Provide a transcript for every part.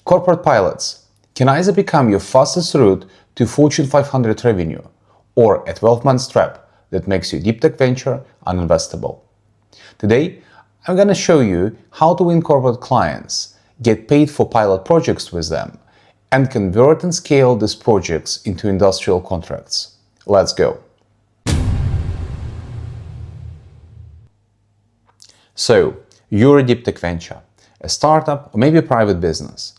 Corporate pilots can either become your fastest route to Fortune 500 revenue or a 12-month trap that makes your deep tech venture uninvestable. Today, I'm going to show you how to win corporate clients, get paid for pilot projects with them, and convert and scale these projects into industrial contracts. Let's go. So, you're a deep tech venture, a startup, or maybe a private business.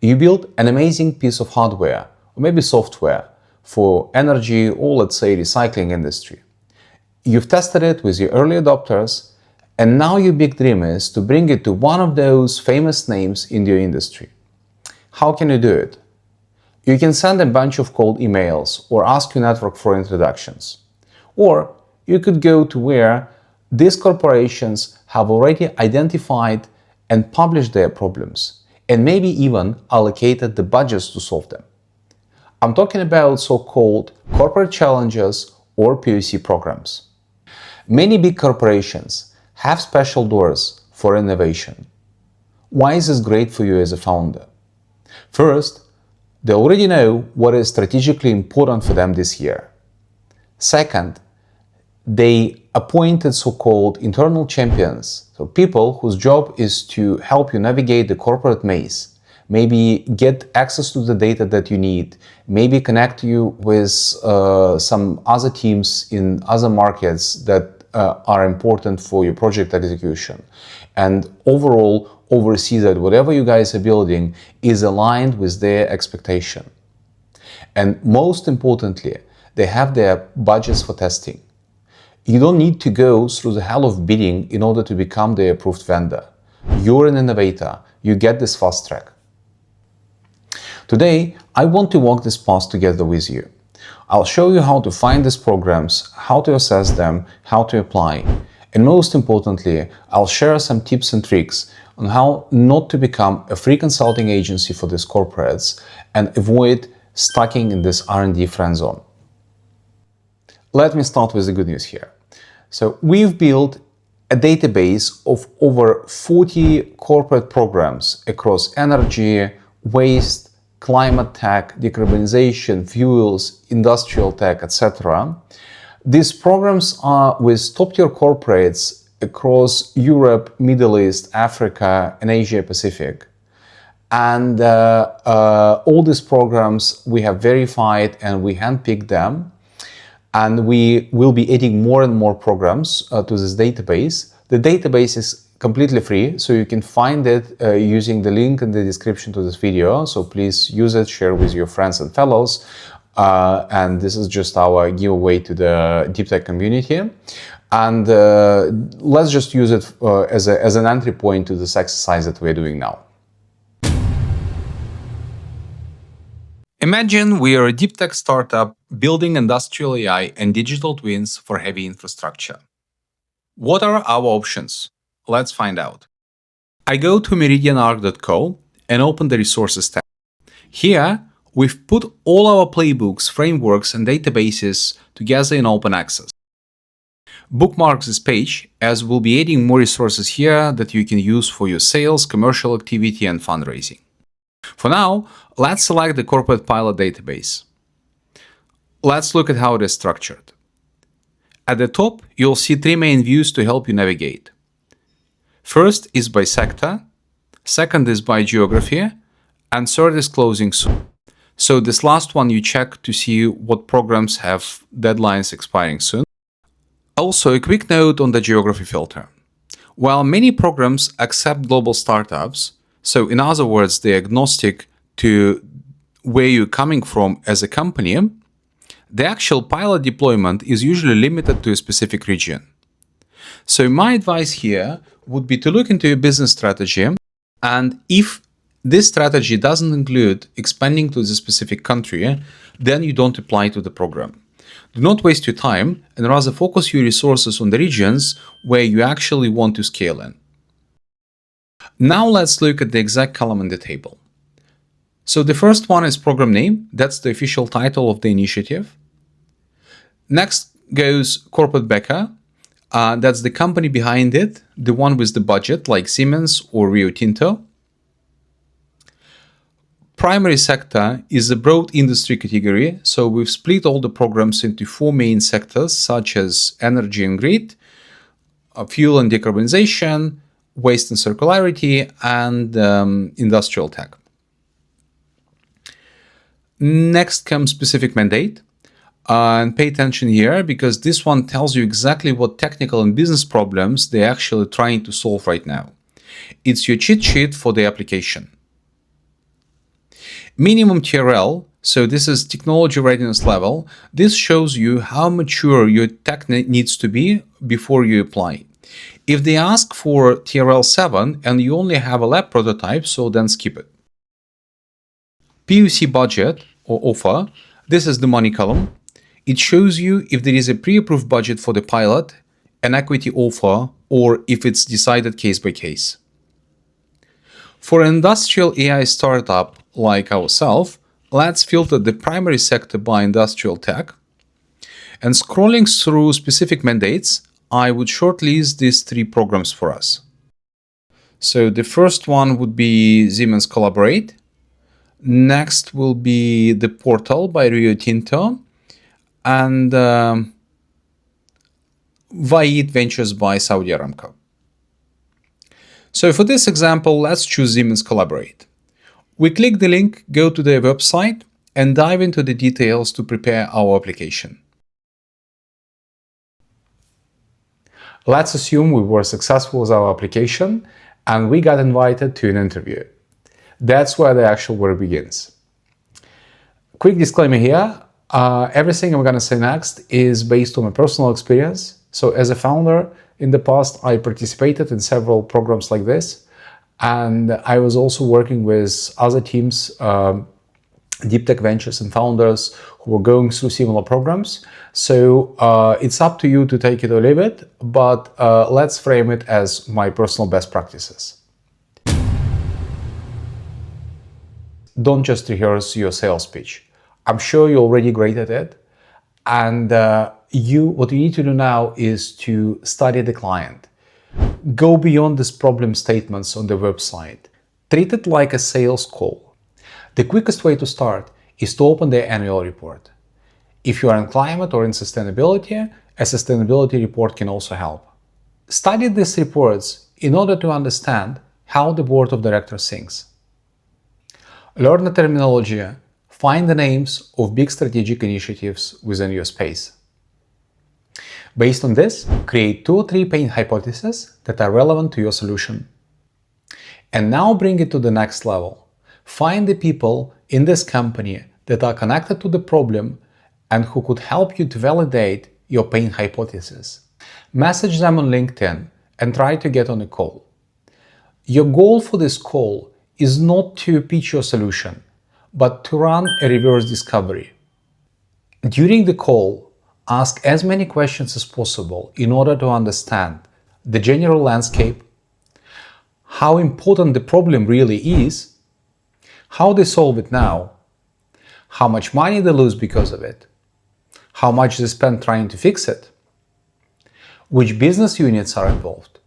You build an amazing piece of hardware, or maybe software, for energy or, let's say, recycling industry. You've tested it with your early adopters, and now your big dream is to bring it to one of those famous names in your industry. How can you do it? You can send a bunch of cold emails or ask your network for introductions. Or you could go to where these corporations have already identified and published their problems, and maybe even allocated the budgets to solve them. I'm talking about so-called corporate challenges or POC programs. Many big corporations have special doors for innovation. Why is this great for you as a founder? First, they already know what is strategically important for them this year. Second, they appointed so-called internal champions, so people whose job is to help you navigate the corporate maze, maybe get access to the data that you need, maybe connect you with some other teams in other markets that are important for your project execution, and overall oversee that whatever you guys are building is aligned with their expectation. And most importantly, they have their budgets for testing. You don't need to go through the hell of bidding in order to become the approved vendor. You're an innovator. You get this fast track. Today, I want to walk this path together with you. I'll show you how to find these programs, how to assess them, how to apply. And most importantly, I'll share some tips and tricks on how not to become a free consulting agency for these corporates and avoid stucking in this R&D friend zone. Let me start with the good news here. So we've built a database of over 40 corporate programs across energy, waste, climate tech, decarbonization, fuels, industrial tech, etc. These programs are with top-tier corporates across Europe, Middle East, Africa, and Asia Pacific. And all these programs we have verified and we handpicked them. And we will be adding more and more programs to this database. The database is completely free, so you can find it using the link in the description to this video. So please use it, share with your friends and fellows. And this is just our giveaway to the deep tech community. And let's just use it as an entry point to this exercise that we're doing now. Imagine we are a deep tech startup building industrial AI and digital twins for heavy infrastructure. What are our options? Let's find out. I go to meridianarc.co and open the resources tab. Here, we've put all our playbooks, frameworks, and databases together in open access. Bookmark this page, as we'll be adding more resources here that you can use for your sales, commercial activity, and fundraising. For now, let's select the corporate pilot database. Let's look at how it is structured. At the top, you'll see three main views to help you navigate. First is by sector, second is by geography, and third is closing soon. So this last one you check to see what programs have deadlines expiring soon. Also, a quick note on the geography filter. While many programs accept global startups, so in other words, they're agnostic to where you're coming from as a company, the actual pilot deployment is usually limited to a specific region. So my advice here would be to look into your business strategy, and if this strategy doesn't include expanding to the specific country, then you don't apply to the program. Do not waste your time and rather focus your resources on the regions where you actually want to scale in. Now let's look at the exact column in the table. So the first one is program name. That's the official title of the initiative. Next goes corporate backer. That's the company behind it, the one with the budget like Siemens or Rio Tinto. primary sector is a broad industry category, so we've split all the programs into 4 main sectors such as energy and grid, fuel and decarbonization, waste and circularity, and industrial tech. Next comes specific mandate. And pay attention here, because this one tells you exactly what technical and business problems they're actually trying to solve right now. It's your cheat sheet for the application. Minimum TRL, so this is technology readiness level. This shows you how mature your tech needs to be before you apply. If they ask for TRL 7 and you only have a lab prototype, so then skip it. POC budget or offer, this is the money column. It shows you if there is a pre-approved budget for the pilot, an equity offer, or if it's decided case by case. For an industrial AI startup like ourselves, let's filter the primary sector by industrial tech. And scrolling through specific mandates, I would shortlist these 3 programs for us. So the first one would be Siemens Collaborate. Next will be the portal by Rio Tinto. And Vaid Ventures by Saudi Aramco. So for this example, let's choose Siemens Collaborate. We click the link, go to their website, and dive into the details to prepare our application. Let's assume we were successful with our application and we got invited to an interview. That's where the actual work begins. Quick disclaimer here. Everything I'm going to say next is based on my personal experience. So as a founder, in the past, I participated in several programs like this. And I was also working with other teams, Deeptech Ventures and founders who were going through similar programs. So it's up to you to take it or leave it, but let's frame it as my personal best practices. Don't just rehearse your sales pitch. I'm sure you're already great at it. And what you need to do now is to study the client. Go beyond these problem statements on the website. Treat it like a sales call. The quickest way to start is to open their annual report. If you are in climate or in sustainability, a sustainability report can also help. Study these reports in order to understand how the board of directors thinks. Learn the terminology. Find the names of big strategic initiatives within your space. Based on this, create 2 or 3 pain hypotheses that are relevant to your solution. And now bring it to the next level. Find the people in this company that are connected to the problem and who could help you to validate your pain hypothesis. Message them on LinkedIn and try to get on a call. Your goal for this call is not to pitch your solution, but to run a reverse discovery. During the call, ask as many questions as possible in order to understand the general landscape, how important the problem really is, how they solve it now, how much money they lose because of it, how much they spend trying to fix it, which business units are involved,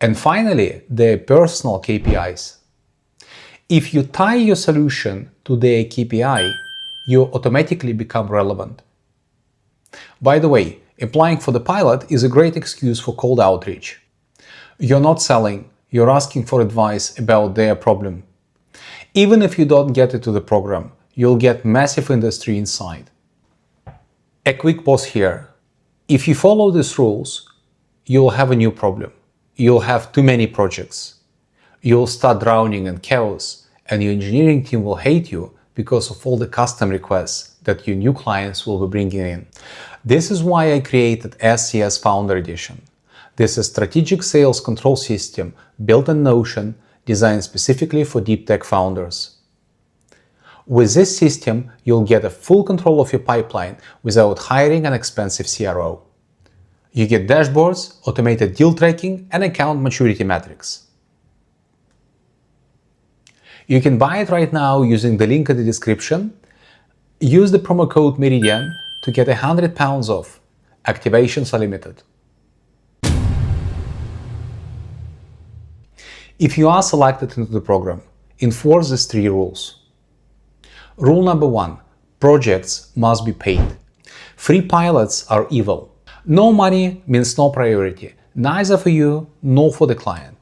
and finally, their personal KPIs. If you tie your solution to their KPI, you automatically become relevant. By the way, applying for the pilot is a great excuse for cold outreach. You're not selling, you're asking for advice about their problem. Even if you don't get it to the program, you'll get massive industry insight. A quick pause here. If you follow these rules, you'll have a new problem. You'll have too many projects. You'll start drowning in chaos, and your engineering team will hate you because of all the custom requests that your new clients will be bringing in. This is why I created SCS Founder Edition. This is a strategic sales control system built on Notion, designed specifically for deep tech founders. With this system, you'll get a full control of your pipeline without hiring an expensive CRO. You get dashboards, automated deal tracking, and account maturity metrics. You can buy it right now using the link in the description. Use the promo code Meridian to get £100 off. Activations are limited. If you are selected into the program, Enforce these 3 rules. Rule number 1. Projects must be paid. Free pilots are evil. No money means no priority, neither for you nor for the client.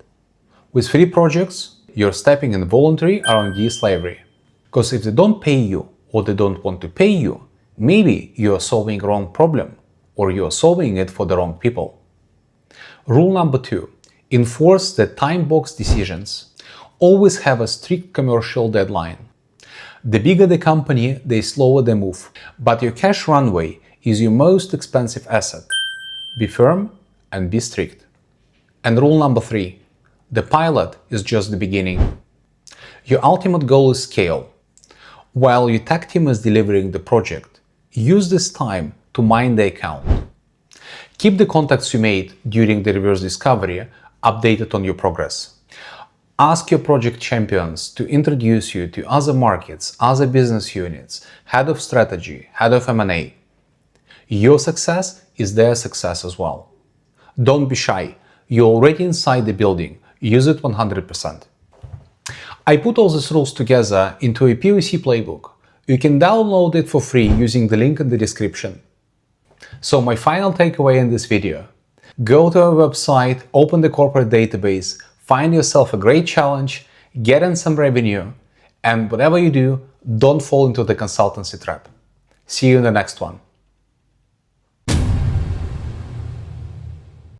With free projects, you're stepping in voluntary R&D slavery. Because if they don't pay you or they don't want to pay you, maybe you are solving a wrong problem or you are solving it for the wrong people. Rule number 2. Enforce the time-box decisions. Always have a strict commercial deadline. The bigger the company, the slower they move. But your cash runway is your most expensive asset. Be firm and be strict. And rule number 3. The pilot is just the beginning. Your ultimate goal is scale. While your tech team is delivering the project, use this time to mine the account. Keep the contacts you made during the reverse discovery updated on your progress. Ask your project champions to introduce you to other markets, other business units, head of strategy, head of M&A. Your success is their success as well. Don't be shy. You're already inside the building. Use it 100%. I put all these rules together into a POC playbook. You can download it for free using the link in the description. So my final takeaway in this video: go to our website, open the corporate database, find yourself a great challenge, get in some revenue, and whatever you do, don't fall into the consultancy trap. See you in the next one.